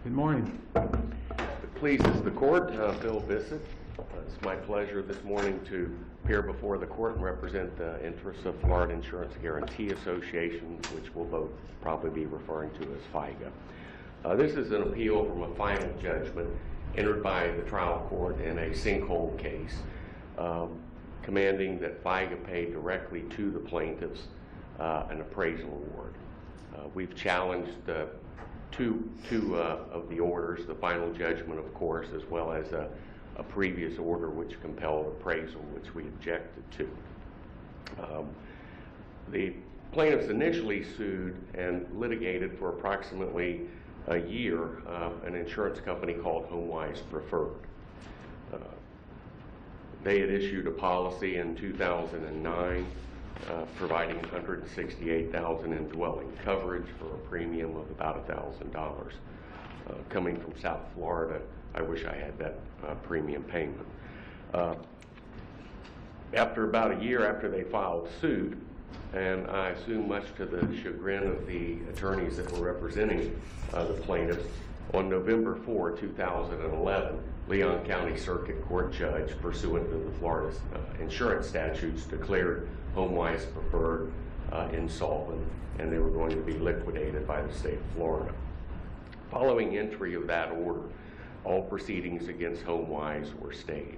Good morning. It pleases the court, Bill Bissett. It's my pleasure this morning to appear before the court and represent the interests of Florida Insurance Guarantee Association, which we'll both probably be referring to as FIGA. This is an appeal from a final judgment entered by the trial court in a sinkhole case, commanding that FIGA pay directly to the plaintiffs an appraisal award. We've challenged two of the orders, the final judgment, of course, as well as a previous order which compelled appraisal, which we objected to. The plaintiffs initially sued and litigated for approximately a year an insurance company called HomeWise Preferred. They had issued a policy in 2009 providing $168,000 in dwelling coverage for a premium of about $1,000. Coming from South Florida, I wish I had that premium payment. After about a year after they filed suit, and I assume much to the chagrin of the attorneys that were representing the plaintiffs, on November 4, 2011, Leon County Circuit Court judge, pursuant to the Florida insurance statutes, declared HomeWise Preferred insolvent, and they were going to be liquidated by the state of Florida. Following entry of that order, all proceedings against HomeWise were stayed.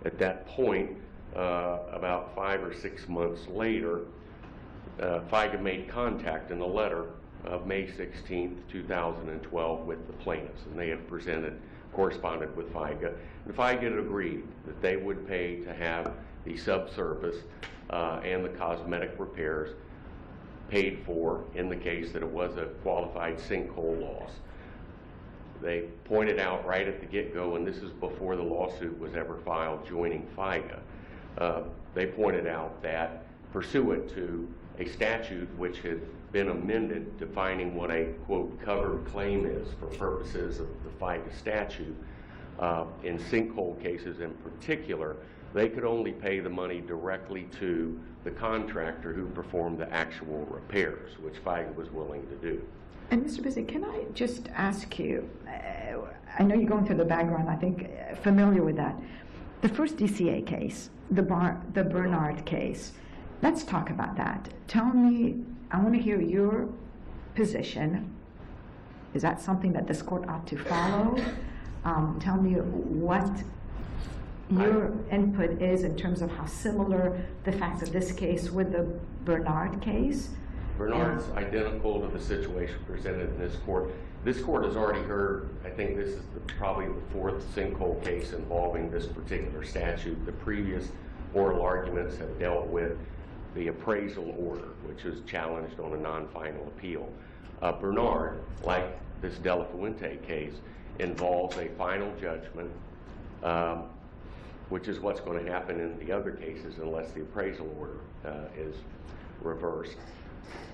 At that point, about 5 or 6 months later, FIGA made contact in a letter of May 16, 2012 with the plaintiffs, and they had corresponded with FIGA, and FIGA had agreed that they would pay to have the subsurface and the cosmetic repairs paid for in the case that it was a qualified sinkhole loss. They pointed out right at the get-go, and this is before the lawsuit was ever filed joining FIGA, they pointed out that pursuant to a statute which had been amended defining what a, quote, covered claim is for purposes of the FIGA statute, in sinkhole cases in particular, they could only pay the money directly to the contractor who performed the actual repairs, which FIGA was willing to do. And Mr. Bissett, can I just ask you, I know you're going through the background, I think familiar with that. The first DCA case, the Bernard case, let's talk about that. Tell me, I want to hear your position. Is that something that this court ought to follow? Tell me what your input is in terms of how similar the facts of this case with the Bernard case. Bernard's identical to the situation presented in this court. This court has already heard, I think this is probably the fourth sinkhole case involving this particular statute. The previous oral arguments have dealt with the appraisal order, which is challenged on a non-final appeal. Bernard, like this De La Fuente case, involves a final judgment, which is what's going to happen in the other cases unless the appraisal order is reversed.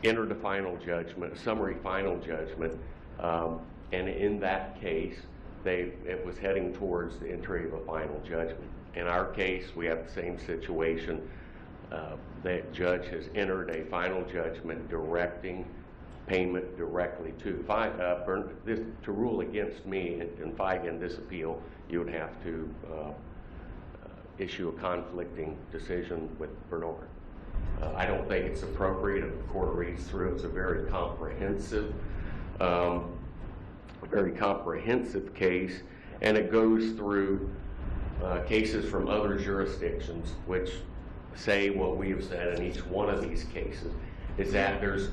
Entered a final judgment, a summary final judgment, and in that case, it was heading towards the entry of a final judgment. In our case, we have the same situation. The judge has entered a final judgment directing payment directly to FIGA. To rule against me in FIGA in this appeal, you would have to issue a conflicting decision with Bernard. I don't think it's appropriate if the court reads through. It's a very comprehensive case, and it goes through cases from other jurisdictions which say what we have said in each one of these cases, is that there's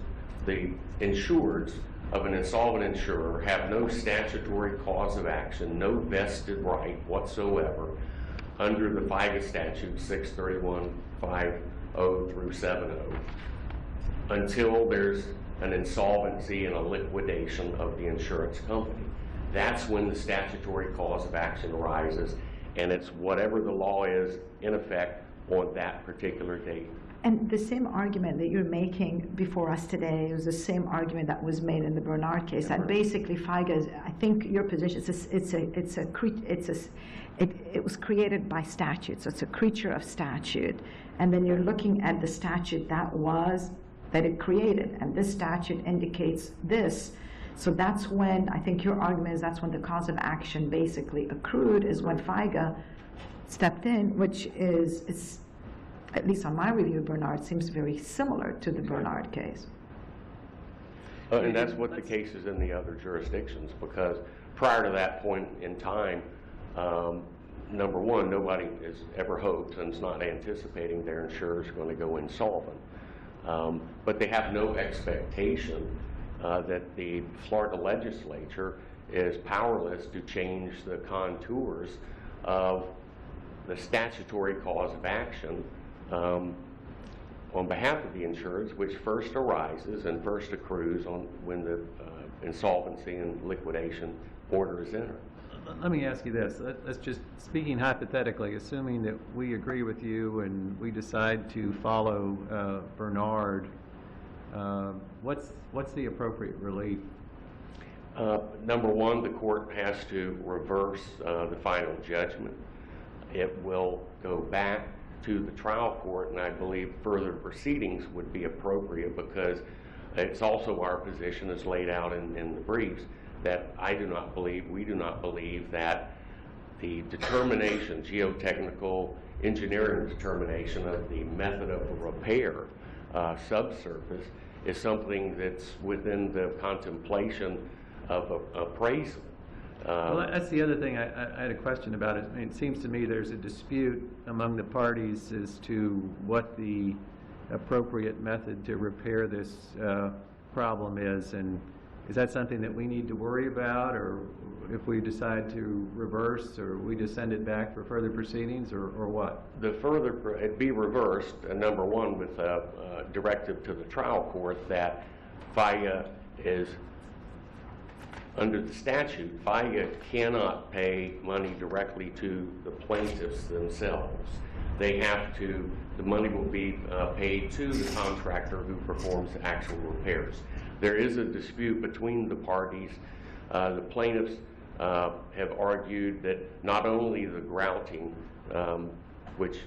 the insureds of an insolvent insurer have no statutory cause of action, no vested right whatsoever under the FIGA statute 631.50 through 70 until there's an insolvency and a liquidation of the insurance company. That's when the statutory cause of action arises, and it's whatever the law is in effect on that particular date. And the same argument that you're making before us today is the same argument that was made in the Bernard case. That basically FIGA is, I think your position is it was created by statute, so it's a creature of statute. And then you're looking at the statute that it created, and this statute indicates this. So that's when, I think your argument is that's when the cause of action basically accrued, is when FIGA stepped in, which is at least on my review, Bernard seems very similar to the Bernard case. And that's what the case is in the other jurisdictions, because prior to that point in time, number one, nobody has ever hoped and is not anticipating their insurer is going to go insolvent. But they have no expectation that the Florida legislature is powerless to change the contours of the statutory cause of action on behalf of the insurers, which first arises and first accrues on when the insolvency and liquidation order is entered. Let me ask you this. Let's just, speaking hypothetically, assuming that we agree with you and we decide to follow Bernard, what's the appropriate relief? Number one, the court has to reverse the final judgment. It will go back to the trial court, and I believe further proceedings would be appropriate, because it's also our position as laid out in the briefs that we do not believe that the determination, geotechnical engineering determination of the method of repair subsurface is something that's within the contemplation of appraisal. Well, that's the other thing I had a question about. I mean, it seems to me there's a dispute among the parties as to what the appropriate method to repair this problem is, and is that something that we need to worry about, or if we decide to reverse, or we just send it back for further proceedings, or what? It'd be reversed, number one, with a directive to the trial court that FIGA is, under the statute, FIGA cannot pay money directly to the plaintiffs themselves. They have to, the money will be paid to the contractor who performs the actual repairs. There is a dispute between the parties. The plaintiffs have argued that not only the grouting, which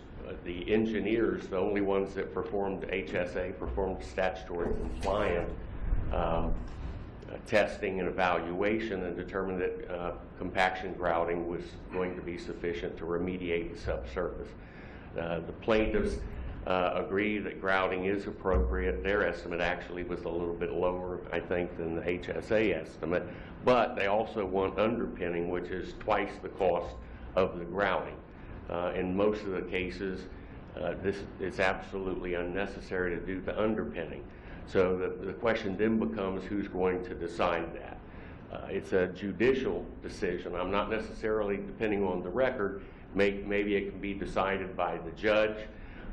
the engineers, the only ones that performed HSA, performed statutory compliant testing and evaluation, and determined that compaction grouting was going to be sufficient to remediate the subsurface. The plaintiffs agree that grouting is appropriate. Their estimate actually was a little bit lower, I think, than the HSA estimate, but they also want underpinning, which is twice the cost of the grouting. In most of the cases, this is absolutely unnecessary to do the underpinning. So the question then becomes, who's going to decide that? It's a judicial decision. I'm not necessarily, depending on the record, maybe it can be decided by the judge,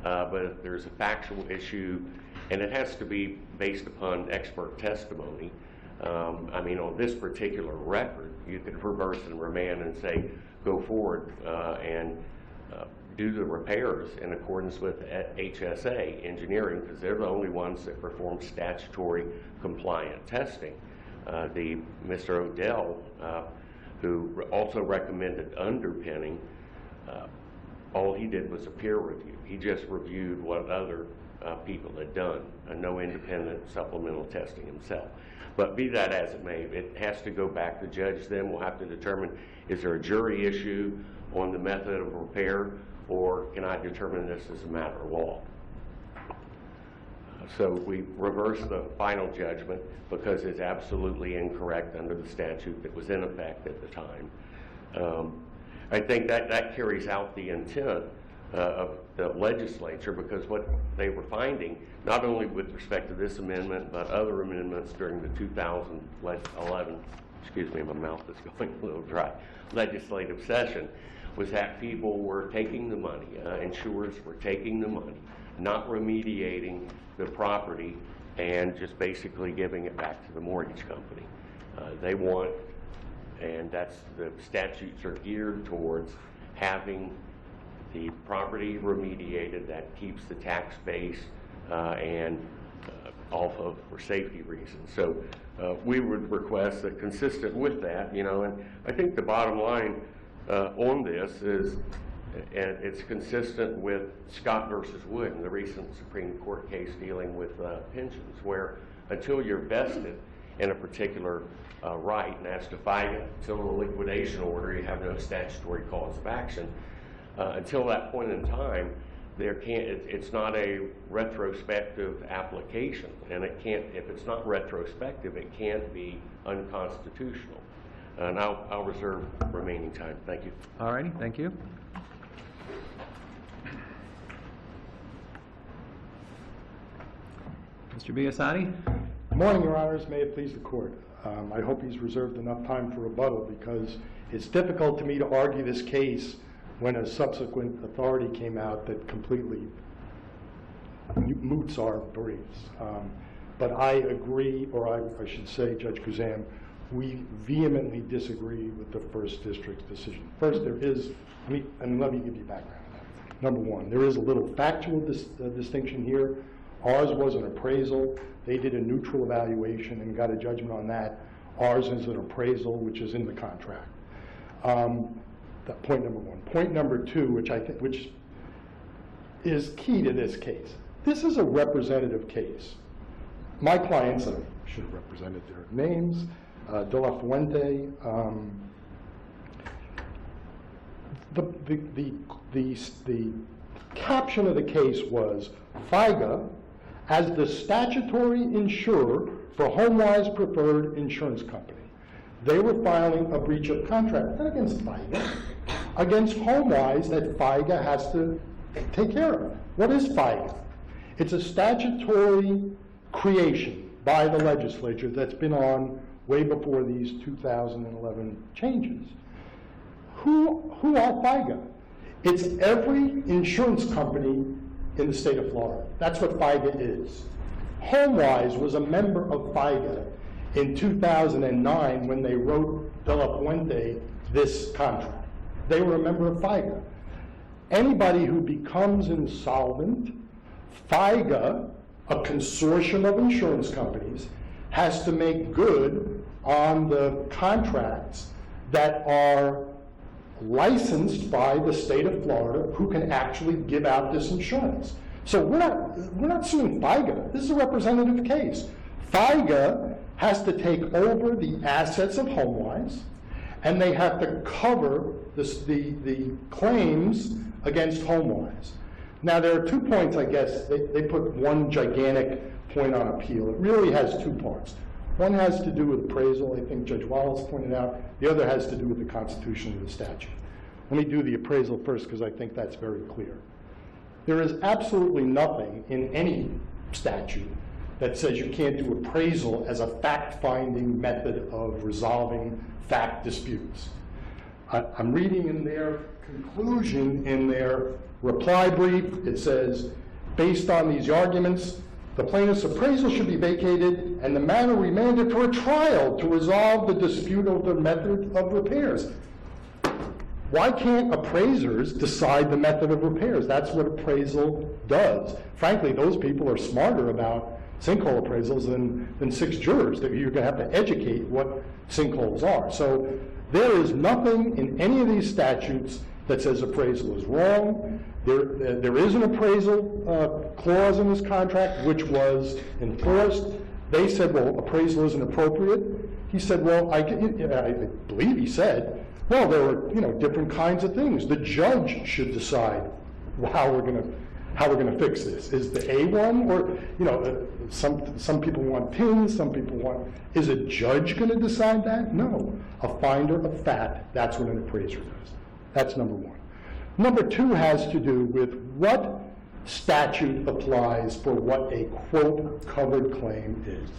but if there's a factual issue, and it has to be based upon expert testimony. I mean, on this particular record, you could reverse and remand and say, go forward and do the repairs in accordance with HSA engineering, because they're the only ones that perform statutory compliant testing. Mr. Odell, who also recommended underpinning, all he did was a peer review. He just reviewed what other people had done, no independent supplemental testing himself. But be that as it may, it has to go back. The judge then will have to determine, is there a jury issue on the method of repair, or can I determine this as a matter of law? So we reverse the final judgment because it's absolutely incorrect under the statute that was in effect at the time. I think that carries out the intent of the legislature, because what they were finding, not only with respect to this amendment, but other amendments during the 2011, excuse me, my mouth is going a little dry, legislative session, was that people were taking the money, insurers were taking the money, not remediating the property, and just basically giving it back to the mortgage company. They want, and that's, the statutes are geared towards having the property remediated. That keeps the tax base and off of for safety reasons. So we would request that, consistent with that, and I think the bottom line on this is, and it's consistent with Scott versus Wood and the recent Supreme Court case dealing with pensions, where until you're vested in a particular right. And as to FIGA, until a liquidation order, you have no statutory cause of action. Until that point in time, it's not a retrospective application, and it can't, if it's not retrospective, it can't be unconstitutional. And I'll reserve remaining time. Thank you. All righty, thank you. Mr. Biasotti? Good morning, Your Honors. May it please the Court. I hope he's reserved enough time for rebuttal, because it's difficult to me to argue this case when a subsequent authority came out that completely moots our briefs. But I agree, or I should say, Judge Kuzan, we vehemently disagree with the First District's decision. First, there is, let me give you background on that. Number one, there is a little factual distinction here. Ours was an appraisal. They did a neutral evaluation and got a judgment on that. Ours is an appraisal, which is in the contract. That point number one. Point number two, which is key to this case. This is a representative case. My clients, I should have represented their names, De La Fuente. The caption of the case was FIGA as the statutory insurer for HomeWise Preferred Insurance Company. They were filing a breach of contract, not against FIGA, against HomeWise that FIGA has to take care of. What is FIGA? It's a statutory creation by the legislature that's been on way before these 2011 changes. Who are FIGA? It's every insurance company in the state of Florida. That's what FIGA is. HomeWise was a member of FIGA in 2009 when they wrote De La Fuente this contract. They were a member of FIGA. Anybody who becomes insolvent, FIGA, a consortium of insurance companies, has to make good on the contracts that are licensed by the state of Florida, who can actually give out this insurance. So we're not suing FIGA. This is a representative case. FIGA has to take over the assets of HomeWise, and they have to cover the claims against HomeWise. Now, there are 2 points, I guess. They put one gigantic point on appeal. It really has 2 parts. One has to do with appraisal, I think Judge Wallace pointed out. The other has to do with the Constitution and the statute. Let me do the appraisal first, because I think that's very clear. There is absolutely nothing in any statute that says you can't do appraisal as a fact-finding method of resolving fact disputes. I'm reading in their conclusion, in their reply brief, it says, based on these arguments, the plaintiff's appraisal should be vacated and the matter remanded for a trial to resolve the dispute over the method of repairs. Why can't appraisers decide the method of repairs? That's what appraisal does. Frankly, those people are smarter about sinkhole appraisals than 6 jurors that you're going to have to educate what sinkholes are. So there is nothing in any of these statutes that says appraisal is wrong. There is an appraisal clause in this contract which was enforced. They said, well, appraisal isn't appropriate. He said, well, I believe he said, well, there were different kinds of things. The judge should decide how we're going to fix this. Is the A one, or some people want pins, some people want. Is a judge going to decide that? No, a finder of fact. That's what an appraiser does. That's number one. Number two has to do with what statute applies for what a, quote, covered claim is.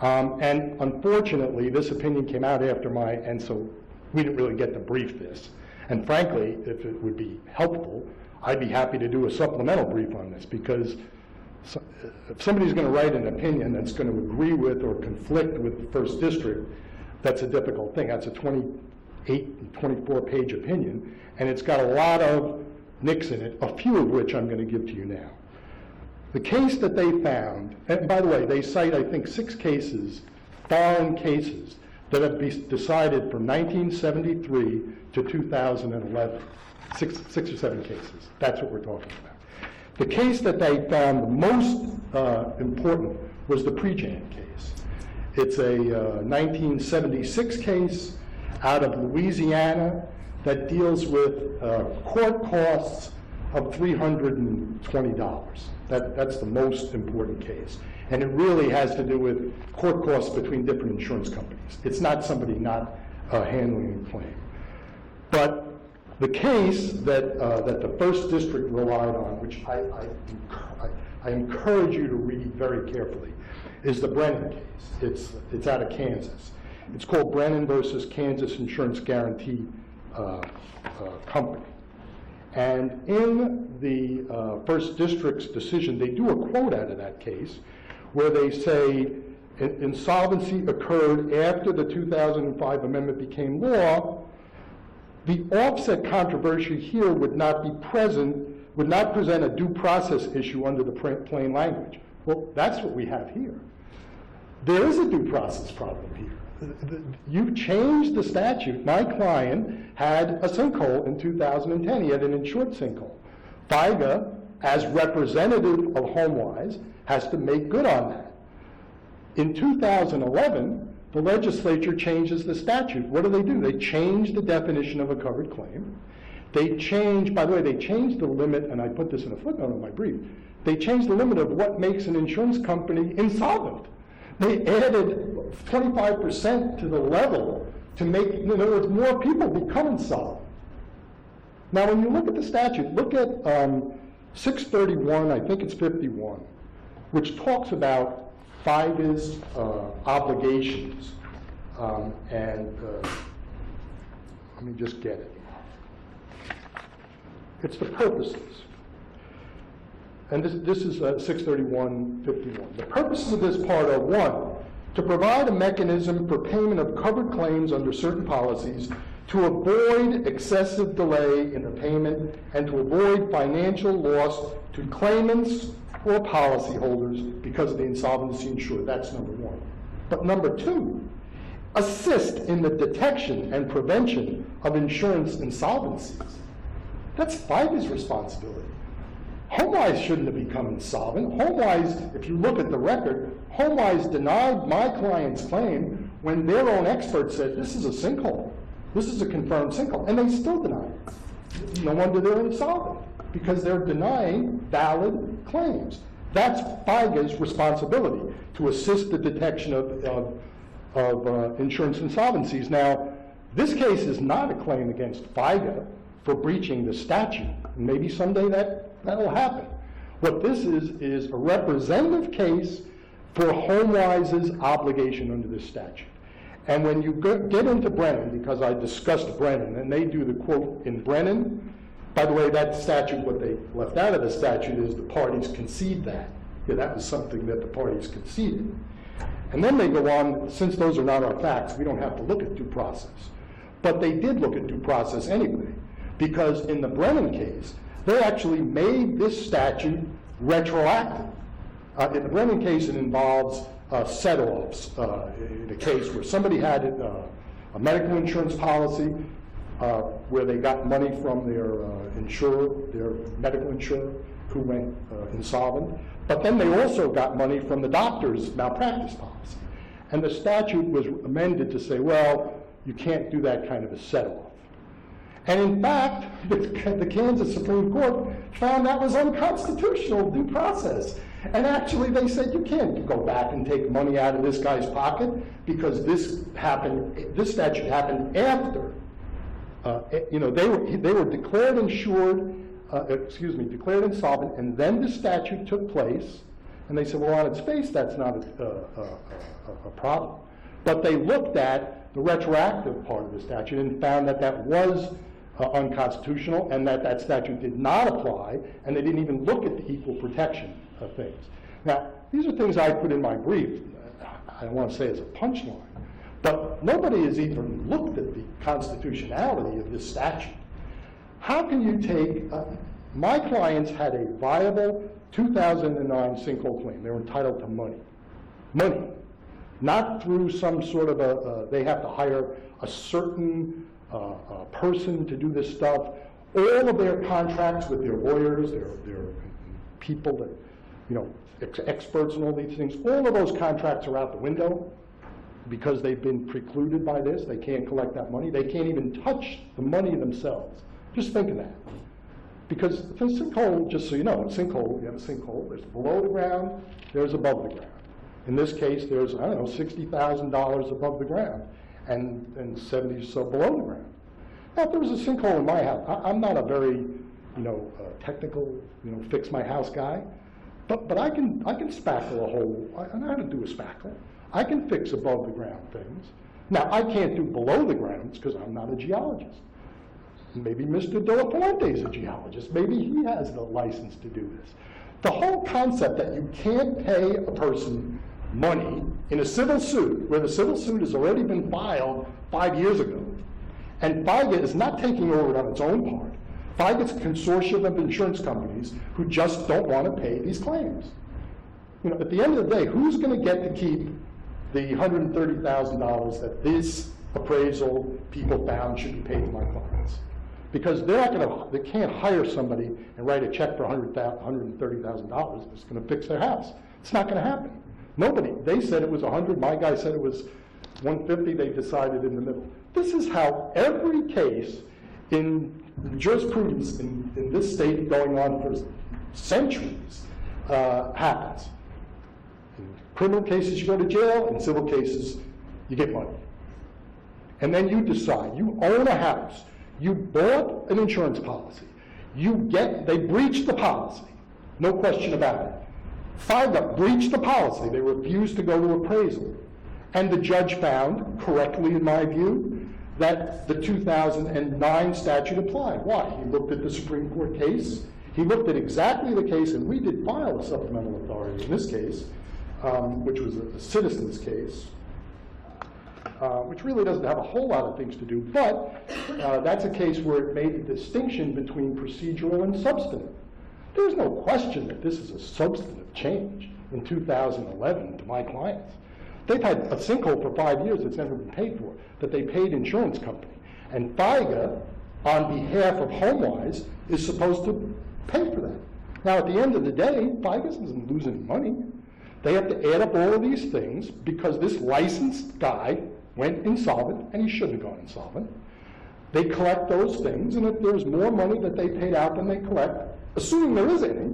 And unfortunately, this opinion came out after and so we didn't really get to brief this. And frankly, if it would be helpful, I'd be happy to do a supplemental brief on this, because if somebody's going to write an opinion that's going to agree with or conflict with the First District, that's a difficult thing. That's a 28, 24-page opinion, and it's got a lot of nicks in it, a few of which I'm going to give to you now. The case that they found, and by the way, they cite, I think, 6 cases, foreign cases, that have been decided from 1973 to 2011. Six or seven cases. That's what we're talking about. The case that they found the most important was the Prejan case. It's a 1976 case out of Louisiana that deals with court costs of $320. That's the most important case. And it really has to do with court costs between different insurance companies. It's not somebody not handling a claim. But the case that the First District relied on, which I encourage you to read very carefully, is the Brennan case. It's out of Kansas. It's called Brennan versus Kansas Insurance Guarantee Company. And in the First District's decision, they do a quote out of that case where they say, insolvency occurred after the 2005 amendment became law. The offset controversy here would not present a due process issue under the plain language. Well, that's what we have here. There is a due process problem here. You've changed the statute. My client had a sinkhole in 2010. He had an insured sinkhole. FIGA, as representative of HomeWise, has to make good on that. In 2011, the legislature changes the statute. What do? They change the definition of a covered claim. They change, by the way, they changed the limit, and I put this in a footnote in my brief, they changed the limit of what makes an insurance company insolvent. They added 25% to the level to make, in other words, more people become insolvent. Now, when you look at the statute, look at 631, I think it's 51, which talks about FIGA's obligations. Let me just get it. It's the purposes. And this is 631.51. The purposes of this part are: 1, to provide a mechanism for payment of covered claims under certain policies to avoid excessive delay in the payment and to avoid financial loss to claimants or policyholders because of the insolvency insured. That's number 1. But number 2, assist in the detection and prevention of insurance insolvencies. That's FIGA's responsibility. HomeWise shouldn't have become insolvent. HomeWise, if you look at the record, HomeWise denied my client's claim when their own experts said, this is a sinkhole. This is a confirmed sinkhole. And they still deny it. No wonder they're insolvent, because they're denying valid claims. That's FIGA's responsibility, to assist the detection of insurance insolvencies. Now, this case is not a claim against FIGA for breaching the statute. Maybe someday that'll happen. What this is a representative case for HomeWise's obligation under this statute. And when you get into Brennan, because I discussed Brennan, and they do the quote in Brennan, by the way, that statute, what they left out of the statute is the parties concede that. Yeah, that was something that the parties conceded. And then they go on, since those are not our facts, we don't have to look at due process. But they did look at due process anyway, because in the Brennan case, they actually made this statute retroactive. In the Brennan case, it involves set-offs. In a case where somebody had a medical insurance policy where they got money from their insurer, their medical insurer, who went insolvent. But then they also got money from the doctor's malpractice policy. And the statute was amended to say, well, you can't do that kind of a set-off. And in fact, the Kansas Supreme Court found that was unconstitutional due process. And actually they said, you can't go back and take money out of this guy's pocket because this statute happened after. They were declared declared insolvent, and then the statute took place, and they said, well, on its face, that's not a problem. But they looked at the retroactive part of the statute and found that that was unconstitutional, and that statute did not apply, and they didn't even look at the equal protection of things. Now, these are things I put in my brief, I don't want to say as a punchline, but nobody has even looked at the constitutionality of this statute. How can you take, my clients had a viable 2009 sinkhole claim. They were entitled to money. Money. Not through some sort of they have to hire a certain person to do this stuff. All of their contracts with their lawyers, their people that, experts and all these things, all of those contracts are out the window. because they've been precluded by this. They can't collect that money. They can't even touch the money themselves. Just think of that. Because the sinkhole, just so you know, sinkhole, you have a sinkhole, there's below the ground, there's above the ground. In this case, there's, I don't know, $60,000 above the ground and 70 or so below the ground. Now, if there was a sinkhole in my house, I'm not a very, technical, fix my house guy, but I can spackle a hole. I know how to do a spackle. I can fix above the ground things. Now, I can't do below the grounds because I'm not a geologist. Maybe Mr. De La Puente is a geologist. Maybe he has the license to do this. The whole concept that you can't pay a person money in a civil suit, where the civil suit has already been filed 5 years ago, and FIGA is not taking over it on its own part. FIGA is a consortium of insurance companies who just don't want to pay these claims. At the end of the day, who's going to get to keep the $130,000 that this appraisal people found should be paid to my clients? Because they can't hire somebody and write a check for $130,000 that's going to fix their house. It's not going to happen. Nobody. They said it was 100. My guy said it was 150. They decided in the middle. This is how every case in jurisprudence in this state going on for centuries happens. In criminal cases, you go to jail. In civil cases, you get money. And then you decide. You own a house. You bought an insurance policy. They breached the policy. No question about it. FIGA breached the policy. They refused to go to appraisal. And the judge found, correctly in my view, that the 2009 statute applied. Why? He looked at the Supreme Court case. He looked at exactly the case, and we did file a supplemental authority in this case, which was a citizen's case, which really doesn't have a whole lot of things to do, but that's a case where it made a distinction between procedural and substantive. There's no question that this is a substantive change in 2011 to my clients. They've had a sinkhole for 5 years that's never been paid for, that they paid insurance company. And FIGA, on behalf of HomeWise, is supposed to pay for that. Now, at the end of the day, FIGA doesn't lose any money. They have to add up all of these things because this licensed guy went insolvent, and he shouldn't have gone insolvent. They collect those things, and if there's more money that they paid out than they collect, assuming there is any,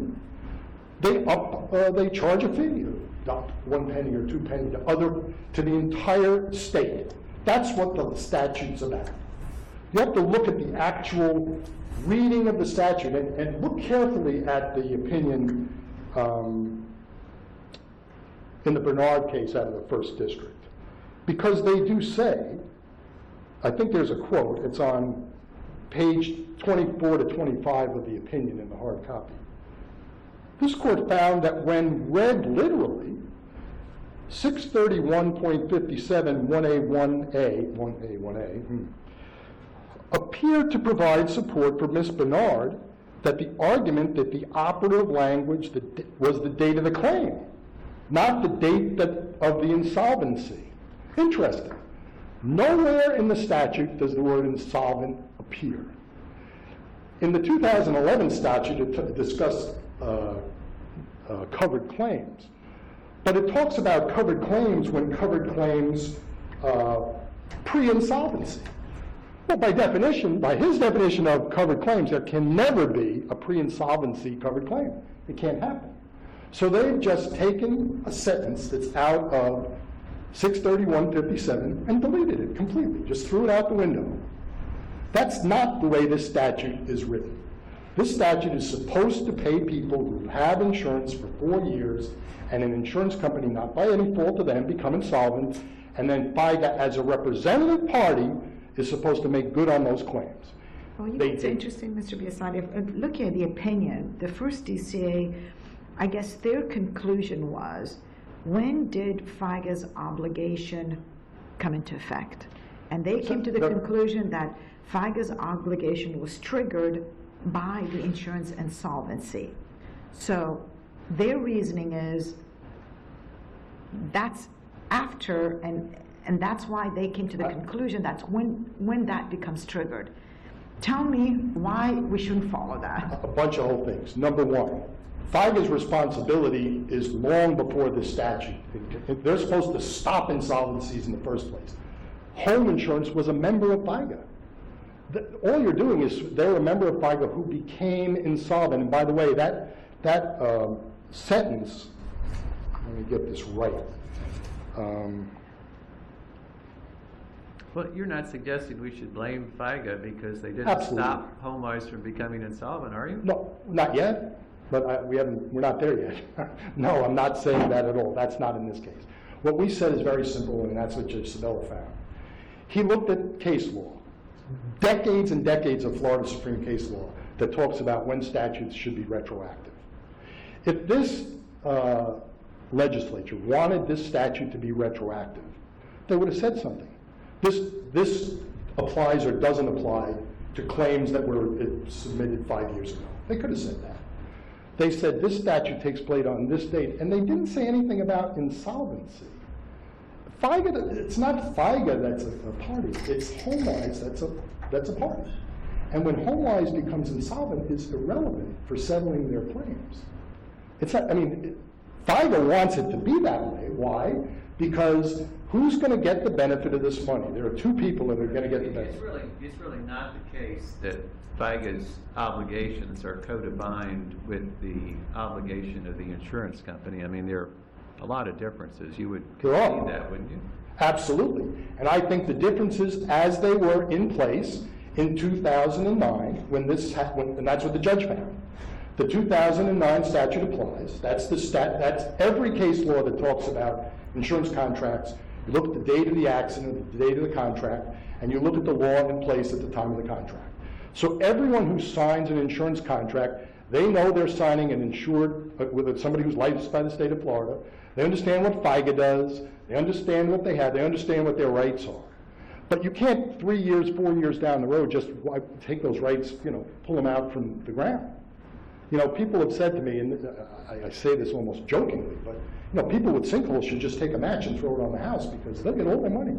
they charge a fee, not 1 penny or 2 penny to the entire state. That's what the statute's about. You have to look at the actual reading of the statute and look carefully at the opinion in the Bernard case out of the First District. Because they do say, I think there's a quote, it's on page 24 to 25 of the opinion in the hard copy. This court found that when read literally, 631.57 1A appeared to provide support for Ms. Bernard that the argument that the operative language was the date of the claim, not the date of the insolvency. Interesting. Nowhere in the statute does the word insolvent appear. In the 2011 statute, it discussed covered claims. But it talks about covered claims when covered claims pre-insolvency. Well, by his definition of covered claims, there can never be a pre-insolvency covered claim. It can't happen. So they've just taken a sentence that's out of 631.57 and deleted it completely, just threw it out the window. That's not the way this statute is written. This statute is supposed to pay people who have insurance for 4 years and an insurance company, not by any fault of them, become insolvent, and then FIGA, as a representative party, is supposed to make good on those claims. Well, you know, it's interesting, Mr. Biasotti, looking at the opinion, the first DCA, I guess their conclusion was, when did FIGA's obligation come into effect? And they came to the conclusion that FIGA's obligation was triggered by the insurance insolvency. So their reasoning is that's after, and that's why they came to the conclusion that's when that becomes triggered. Tell me why we shouldn't follow that. A bunch of whole things. Number one, FIGA's responsibility is long before this statute. They're supposed to stop insolvencies in the first place. Home insurance was a member of FIGA. All you're doing is they're a member of FIGA who became insolvent. And by the way, that sentence, let me get this right. Well, you're not suggesting we should blame FIGA because they didn't Absolutely. stop homeowners from becoming insolvent, are you? No, not yet, but we're not there yet. No, I'm not saying that at all. That's not in this case. What we said is very simple, and that's what Judge Sabella found. He looked at case law, decades and decades of Florida Supreme case law that talks about when statutes should be retroactive. If this legislature wanted this statute to be retroactive, they would have said something. This applies or doesn't apply to claims that were submitted 5 years ago. They could have said that. They said this statute takes place on this date, and they didn't say anything about insolvency. FIGA, it's not FIGA that's a party, it's HomeWise that's a party. And when HomeWise becomes insolvent, it's irrelevant for settling their claims. It's not, I mean, FIGA wants it to be that way. Why? Because who's going to get the benefit of this money? There are two people that are going to get the benefit. It's really not the case that FIGA's obligations are co-defined with the obligation of the insurance company. I mean, there are a lot of differences. You would There are. concede that, wouldn't you? Absolutely. And I think the differences as they were in place in 2009, when this and that's what the judge found. The 2009 statute applies. That's every case law that talks about insurance contracts. You look at the date of the accident, the date of the contract, and you look at the law in place at the time of the contract. So everyone who signs an insurance contract, they know they're signing an insured with somebody who's licensed by the state of Florida. They understand what FIGA does. They understand what they have. They understand what their rights are. But you can't 3 years, 4 years down the road just take those rights, pull them out from the ground. People have said to me, and I say this almost jokingly, but people with sinkholes should just take a match and throw it on the house because they'll get all their money.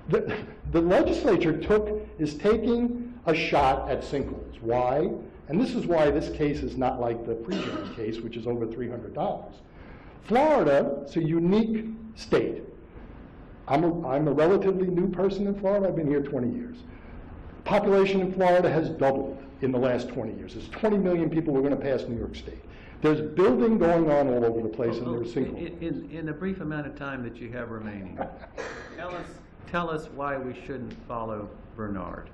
The legislature is taking a shot at sinkholes. Why? And this is why this case is not like the Prejean case, which is over $300. Florida is a unique state. I'm a relatively new person in Florida. I've been here 20 years. Population in Florida has doubled in the last 20 years. There's 20 million people who are going to pass New York State. There's building going on all over the place, and there's sinkholes. In the brief amount of time that you have remaining, tell us why we shouldn't follow Bernard.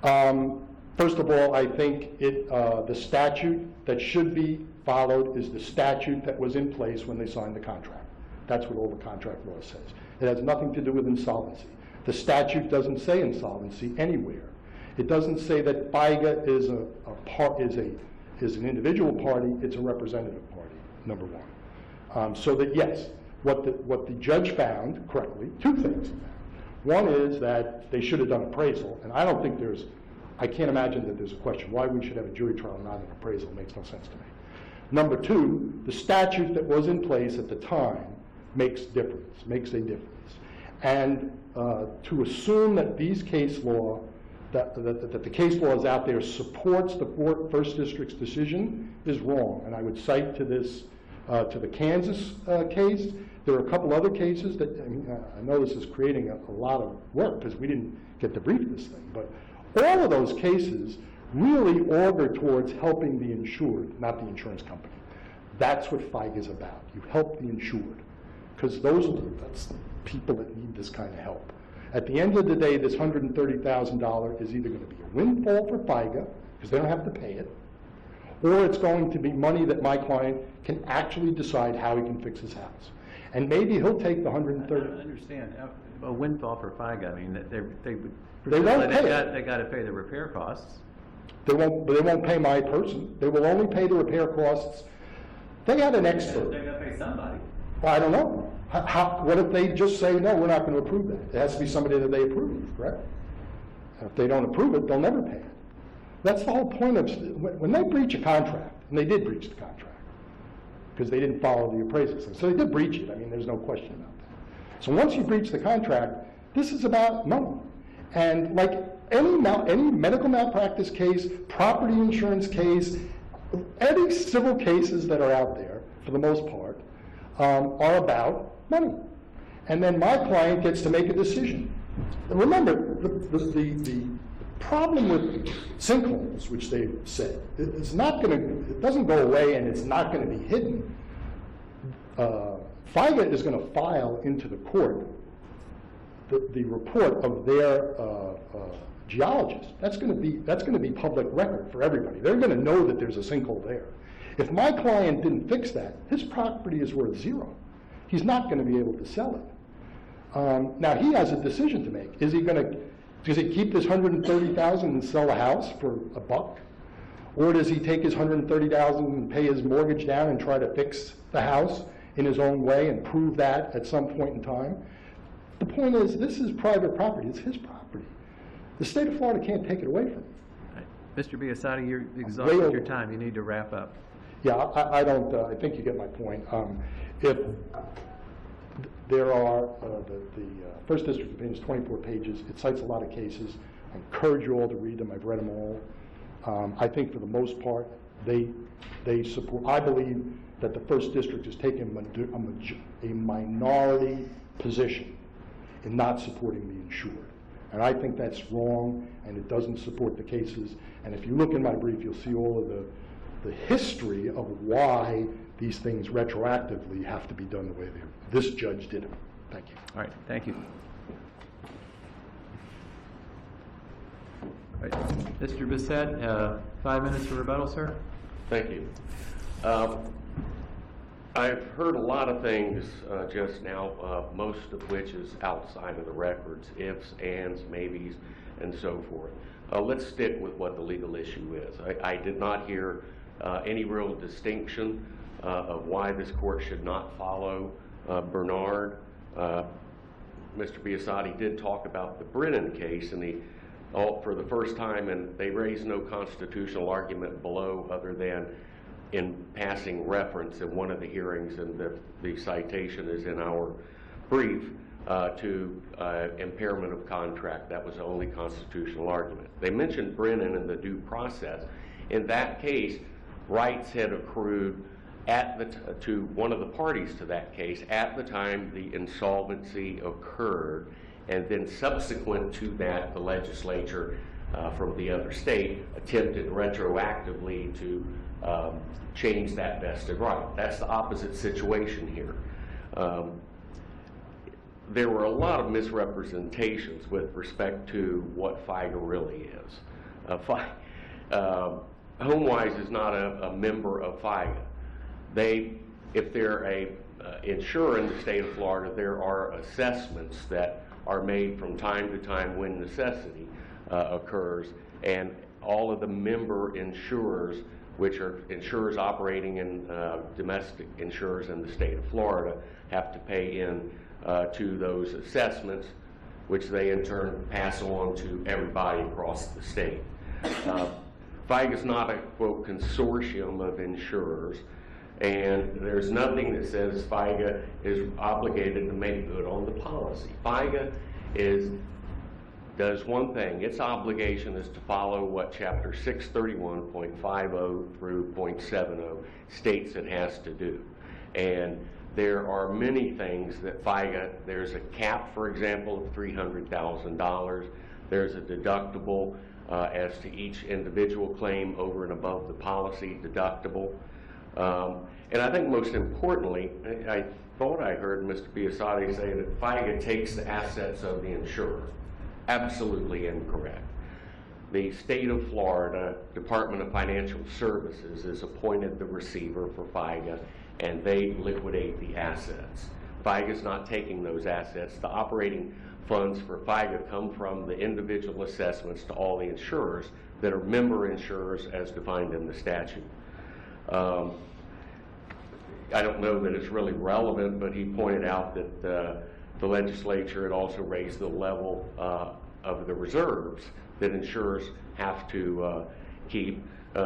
First of all, I think the statute that should be followed is the statute that was in place when they signed the contract. That's what all the contract law says. It has nothing to do with insolvency. The statute doesn't say insolvency anywhere. It doesn't say that FIGA is an individual party. It's a representative party. Number one. So that yes, what the judge found correctly, two things. One is that they should have done appraisal, and I can't imagine that there's a question why we should have a jury trial and not an appraisal. It makes no sense to me. Number two, the statute that was in place at the time makes a difference. And to assume that these case law, that the case law is out there supports the First District's decision is wrong. And I would cite to the Kansas case. There are a couple other cases that, I know this is creating a lot of work because we didn't get to brief this thing, but all of those cases really augur towards helping the insured, not the insurance company. That's what FIGA is about. You help the insured because that's the people that need this kind of help. At the end of the day, this $130,000 is either going to be a windfall for FIGA because they don't have to pay it, or it's going to be money that my client can actually decide how he can fix his house. And maybe he'll take the $130,000. I don't understand. A windfall for FIGA. I mean, They won't pay they got to pay the repair costs. They won't pay my person. They will only pay the repair costs. They had an expert. They got to pay somebody. Well, I don't know. What if they just say, no, we're not going to approve that? It has to be somebody that they approve, correct? And if they don't approve it, they'll never pay it. That's the whole point of, when they breach a contract, and they did breach the contract, because they didn't follow the appraisal system. So they did breach it. I mean, there's no question about that. So once you breach the contract, this is about money. And like any medical malpractice case, property insurance case, Any civil cases that are out there, for the most part, are about money. And then my client gets to make a decision. And remember, the problem with sinkholes, which they've said, is not going to, it doesn't go away and it's not going to be hidden. FIGA is going to file into the court the report of their geologist. That's going to be public record for everybody. They're going to know that there's a sinkhole there. If my client didn't fix that, his property is worth zero. He's not going to be able to sell it. Now he has a decision to make. Does he keep this $130,000 and sell a house for $1? Or does he take his $130,000 and pay his mortgage down and try to fix the house in his own way and prove that at some point in time? The point is, this is private property. It's his property. The state of Florida can't take it away from him. Right. Mr. Biasotti, you're exhausted your time. You need to wrap up. Yeah, I don't, I think you get my point. If there are, the First District opinion is 24 pages. It cites a lot of cases. I encourage you all to read them. I've read them all. I think for the most part, they support, I believe that the First District has taken a minority position in not supporting the insured. And I think that's wrong, and it doesn't support the cases. And if you look in my brief, you'll see all of the history of why these things retroactively have to be done the way this judge did it. Thank you. All right, thank you. All right. Mr. Bissett, 5 minutes for rebuttal, sir. Thank you. I've heard a lot of things just now, most of which is outside of the records, ifs, ands, maybes, and so forth. Let's stick with what the legal issue is. I did not hear any real distinction of why this court should not follow Bernard. Mr. Biasotti did talk about the Brennan case, and for the first time, and they raised no constitutional argument below other than in passing reference in one of the hearings, and the citation is in our brief, to impairment of contract. That was the only constitutional argument. They mentioned Brennan and the due process. In that case, rights had accrued to one of the parties to that case at the time the insolvency occurred, and then subsequent to that, the legislature from the other state attempted retroactively to change that vested right. That's the opposite situation here. There were a lot of misrepresentations with respect to what FIGA really is. HomeWise is not a member of FIGA. If they're a insurer in the state of Florida, there are assessments that are made from time to time when necessity occurs, and all of the member insurers, which are insurers operating in domestic insurers in the state of Florida, have to pay in to those assessments, which they in turn pass on to everybody across the state. FIGA is not a, quote, consortium of insurers, and there's nothing that says FIGA is obligated to make good on the policy. FIGA does one thing. Its obligation is to follow what Chapter 631.50 through .70 states it has to do. And there are many things that FIGA, there's a cap, for example, of $300,000. There's a deductible as to each individual claim over and above the policy deductible. And I think most importantly, I thought I heard Mr. Biasotti say that FIGA takes the assets of the insurer. Absolutely incorrect. The state of Florida Department of Financial Services is appointed the receiver for FIGA, and they liquidate the assets. FIGA is not taking those assets. The operating funds for FIGA come from the individual assessments to all the insurers that are member insurers as defined in the statute. I don't know that it's really relevant, but he pointed out that the legislature had also raised the level of the reserves that insurers have to keep.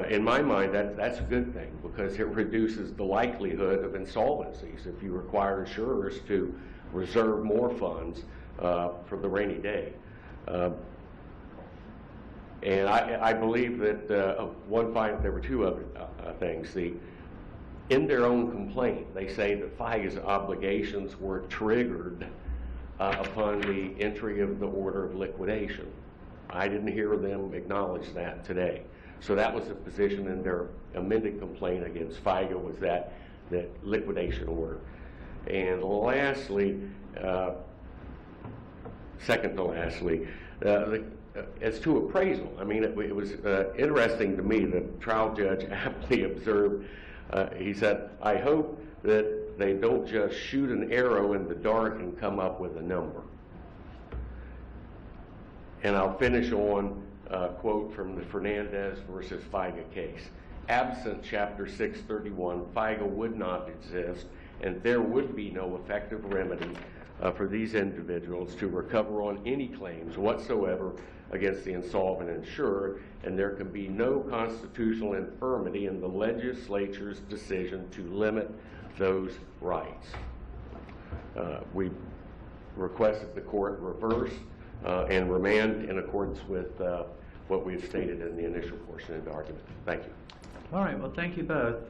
In my mind, that's a good thing, because it reduces the likelihood of insolvencies if you require insurers to reserve more funds for the rainy day. And I believe that there were two other things. In their own complaint, they say that FIGA's obligations were triggered upon the entry of the order of liquidation. I didn't hear them acknowledge that today. So that was the position in their amended complaint against FIGA, was that liquidation order. And lastly, second to lastly, as to appraisal, I mean, it was interesting to me that the trial judge aptly observed, he said, I hope that they don't just shoot an arrow in the dark and come up with a number. And I'll finish on a quote from the Fernandez versus FIGA case. Absent Chapter 631, FIGA would not exist, and there would be no effective remedy for these individuals to recover on any claims whatsoever against the insolvent insurer, and there can be no constitutional infirmity in the legislature's decision to limit those rights. We request that the court reverse and remand in accordance with what we've stated in the initial portion of the argument. Thank you. All right, well, thank you both.